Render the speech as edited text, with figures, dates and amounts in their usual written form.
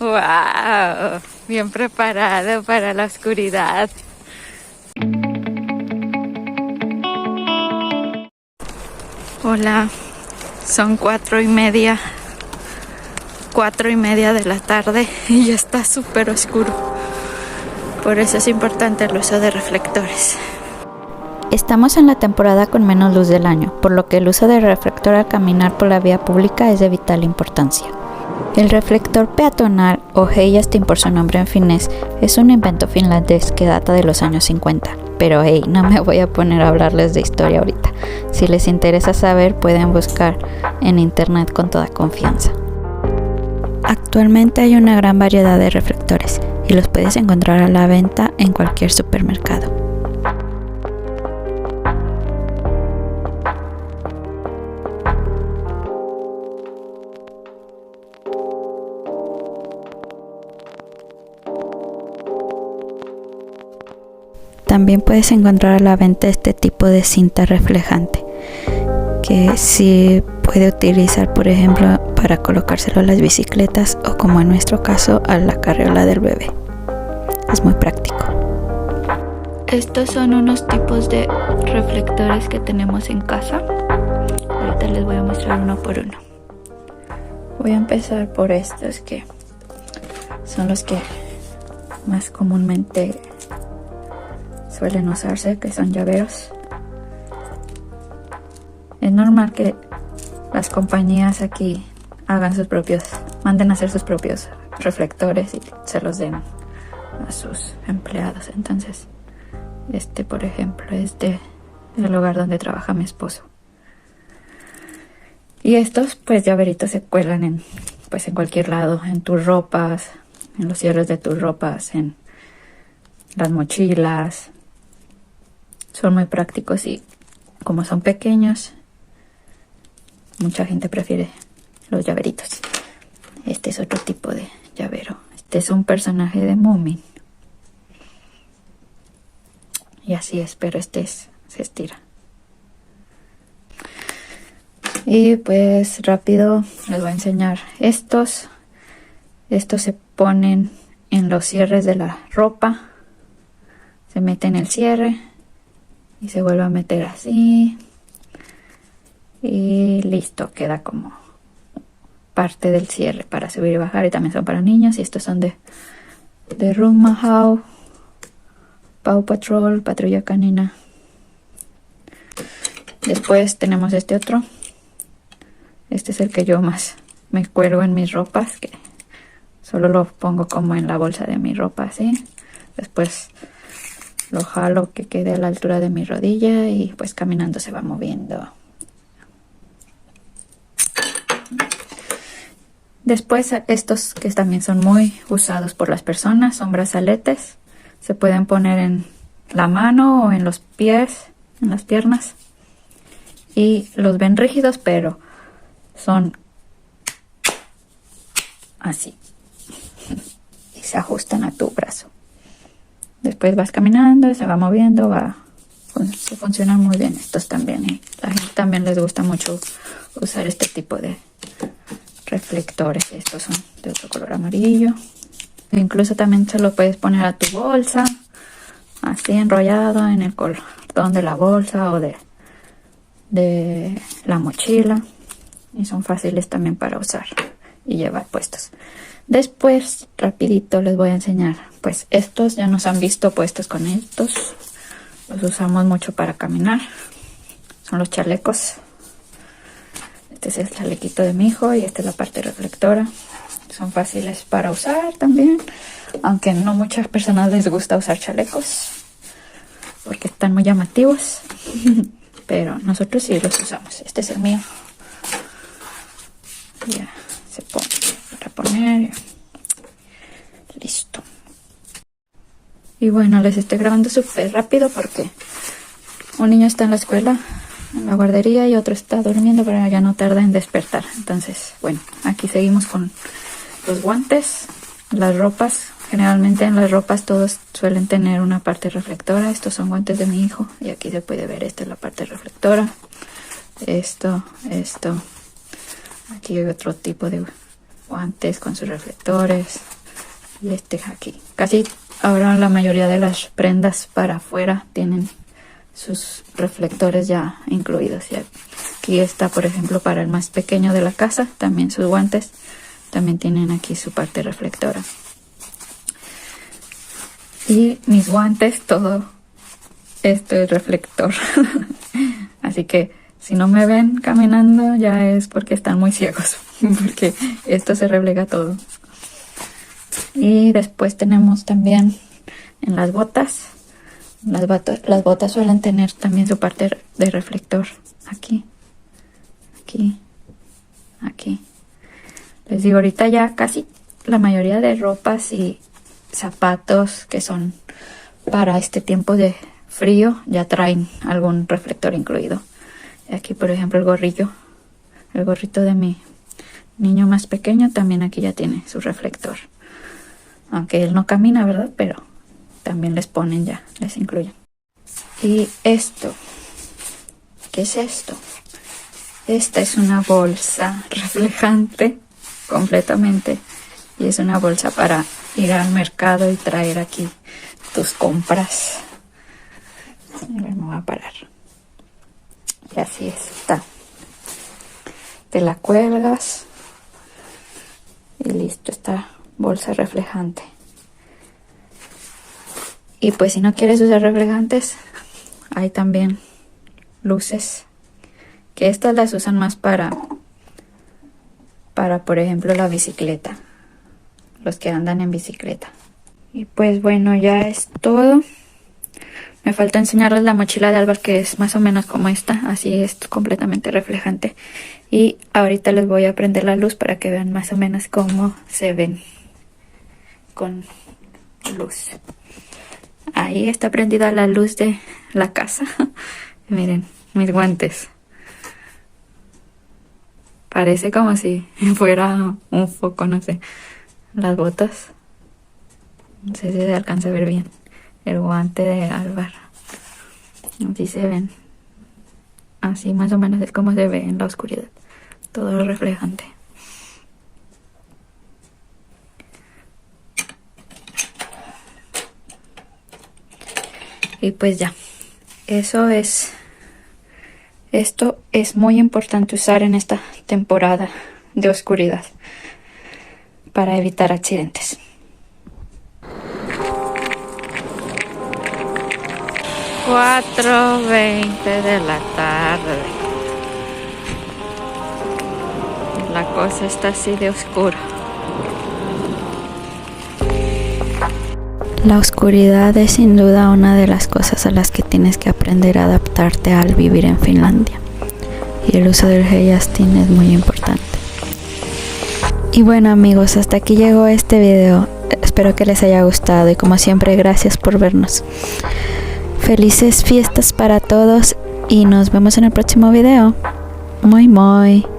¡Wow! Bien preparado para la oscuridad. Hola, son 4:30 de la tarde y ya está súper oscuro. Por eso es importante el uso de reflectores. Estamos en la temporada con menos luz del año, por lo que el uso de reflector al caminar por la vía pública es de vital importancia. El reflector peatonal, o heijastin por su nombre en finés, es un invento finlandés que data de los años 50. Pero hey, no me voy a poner a hablarles de historia ahorita. Si les interesa saber, pueden buscar en internet con toda confianza. Actualmente hay una gran variedad de reflectores y los puedes encontrar a la venta en cualquier supermercado. También puedes encontrar a la venta este tipo de cinta reflejante que sí puede utilizar, por ejemplo, para colocárselo a las bicicletas o, como en nuestro caso, a la carriola del bebé. Es muy práctico. Estos son unos tipos de reflectores que tenemos en casa. Ahorita les voy a mostrar uno por uno. Voy a empezar por estos que son los que más comúnmente suelen usarse, que son llaveros. Es normal que las compañías aquí manden a hacer sus propios reflectores y se los den a sus empleados. Entonces, este, por ejemplo, es del lugar donde trabaja mi esposo. Y estos, pues, llaveritos se cuelgan en cualquier lado, en tus ropas, en los cierres de tus ropas, en las mochilas. Son muy prácticos y como son pequeños, mucha gente prefiere los llaveritos. Este es otro tipo de llavero. Este es un personaje de Moomin. Y así es, pero se estira. Y pues rápido les voy a enseñar estos. Estos se ponen en los cierres de la ropa. Se mete en el cierre y se vuelve a meter así. Y listo, queda como parte del cierre para subir y bajar. Y también son para niños. Y estos son de Rugmahau, Paw Patrol, Patrulla Canina. Después tenemos este otro. Este es el que yo más me cuelgo en mis ropas, que solo lo pongo como en la bolsa de mi ropa así. Después lo jalo que quede a la altura de mi rodilla y pues caminando se va moviendo. Después estos que también son muy usados por las personas son brazaletes. Se pueden poner en la mano o en los pies, en las piernas. Y los ven rígidos, pero son así. Y se ajustan a tu brazo. Después vas caminando, se va moviendo, se funcionan muy bien estos también. Y a la gente también les gusta mucho usar este tipo de reflectores. Estos son de otro color amarillo. Incluso también se lo puedes poner a tu bolsa, así enrollado en el cordón de la bolsa o de la mochila. Y son fáciles también para usar y llevar puestos. Después, rapidito les voy a enseñar, pues estos ya nos han visto puestos con estos. Los usamos mucho para caminar. Son los chalecos. Este es el chalequito de mi hijo y esta es la parte reflectora. Son fáciles para usar también, aunque no muchas personas les gusta usar chalecos porque están muy llamativos. Pero nosotros sí los usamos. Este es el mío. Ya se pone para poner. Listo. Y bueno, les estoy grabando súper rápido porque un niño está en la escuela, en la guardería, y otro está durmiendo, pero ya no tarda en despertar. Entonces, bueno, aquí seguimos con los guantes, las ropas. Generalmente en las ropas todos suelen tener una parte reflectora. Estos son guantes de mi hijo y aquí se puede ver, esta es la parte reflectora. Esto. Aquí hay otro tipo de guantes con sus reflectores. Y este aquí. Casi ahora la mayoría de las prendas para afuera tienen sus reflectores ya incluidos. Y aquí está, por ejemplo, para el más pequeño de la casa, también sus guantes también tienen aquí su parte reflectora. Y mis guantes, todo esto es reflector. Así que si no me ven caminando ya es porque están muy ciegos, porque esto se refleja todo. Y después tenemos también en las botas. Las botas suelen tener también su parte de reflector. Aquí, aquí, aquí. Les digo, ahorita ya casi la mayoría de ropas y zapatos que son para este tiempo de frío ya traen algún reflector incluido. Y aquí, por ejemplo, el gorrito de mi niño más pequeño también aquí ya tiene su reflector. Aunque él no camina, ¿verdad? Pero también les ponen ya, les incluyen. Y esto, ¿qué es esto? Esta es una bolsa reflejante completamente. Y es una bolsa para ir al mercado y traer aquí tus compras. A ver, me voy a parar. Y así está. Te la cuelgas. Y listo, esta bolsa reflejante. Y pues si no quieres usar reflejantes, hay también luces. Que estas las usan más para por ejemplo, la bicicleta. Los que andan en bicicleta. Y pues bueno, ya es todo. Me falta enseñarles la mochila de Álvaro, que es más o menos como esta. Así es, completamente reflejante. Y ahorita les voy a prender la luz para que vean más o menos cómo se ven con luz. Ahí está prendida la luz de la casa. Miren, mis guantes. Parece como si fuera un foco, no sé. Las botas. No sé si se alcanza a ver bien. El guante de Álvaro. Así se ven. Así más o menos es como se ve en la oscuridad. Todo reflejante. Y pues ya. Esto es muy importante usar en esta temporada de oscuridad para evitar accidentes. (4:20 de la tarde). La cosa está así de oscura. La oscuridad es sin duda una de las cosas a las que tienes que aprender a adaptarte al vivir en Finlandia. Y el uso del Heijastin es muy importante. Y bueno amigos, hasta aquí llegó este video. Espero que les haya gustado y como siempre gracias por vernos. Felices fiestas para todos y nos vemos en el próximo video. Moi moi.